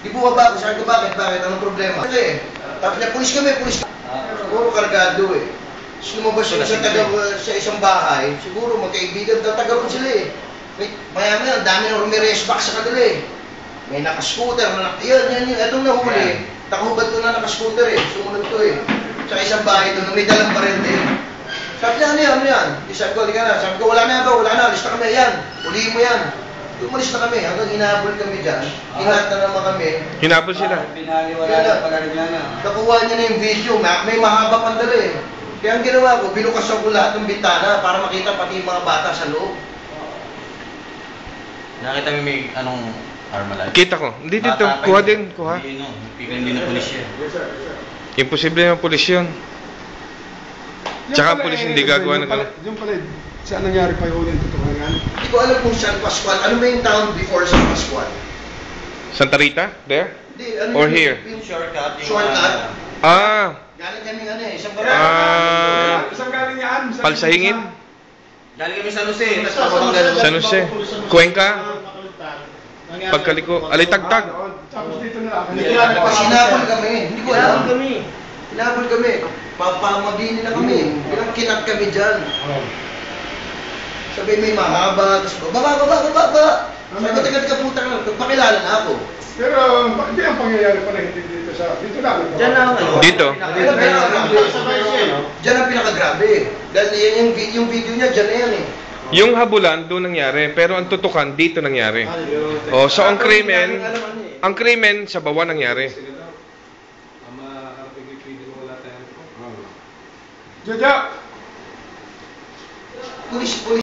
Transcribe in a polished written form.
Di bumaba ako, sabi ko, bakit? Anong problema? Kasi, tapos niya, pulis kami. Siguro kargado eh. Tapos lumabas yun sa isang bahay, siguro magkaibigan, tatagaron sila eh. Maya-maya, ang dami ng Ramirez back sa kanila eh. May nakascooter, yan, itong nahuli, nakahubad ko na nakascooter eh, sumunod ko eh. Sa isang bahay doon, may dalang baril din. Sabi niya, ano yan? Sabi ko, wala na, alis na kami, yan, ulihin mo yan. Umalis na kami, hanggang hinahabol kami dyan, hinat na naman kami. Hinabol sila? Pinaliwala na pala rin yan. Nakuha niya na yung video, may mahaba pang dala eh. Kaya ang ginawa ko, binukasan ko lahat ng bintana para makita pati yung mga bata sa loob. Nakita mo may anong armalite? Kita ko. Hindi dito. Kuha din. Kuha. Hindi na pulis yan. Imposible na pulis yun. Tsaka pulis hindi gagawa ng gano'n. Yung pala, saan nangyari pa yung ulit ito nga? Hindi ko alam kung San Pascual. Ano ba yung town before San Pascual? Santa Rita? There? Hindi, ano Or yung, here? Yung Shortcut. shortcut. Galing kami isang Isang galing yan. Palsahingin? Galing kami San Jose. San Jose. Cuenca? Pagkaliko. Alitagtag. Tapos dito na lang. Sinabol kami. Hindi ko alam kami. Sinabol kami. Papamagin nila kami. Kinat kami dyan. Sabi may mahaba. Tapos baba. Sabi ko, teka puta ka. Pakilala na ako. Pero hindi ang pangyayari pala hindi dito sa... Dito lang. Diyan lang ngayon. Dito. Diyan ang pinakagrabe. Dahil yung video niya, dyan na yan eh. Yung habulan, doon nangyari. Pero ang tutukan, dito nangyari. Oh, so ang krimen sa bawa nangyari. Jojo! Pulis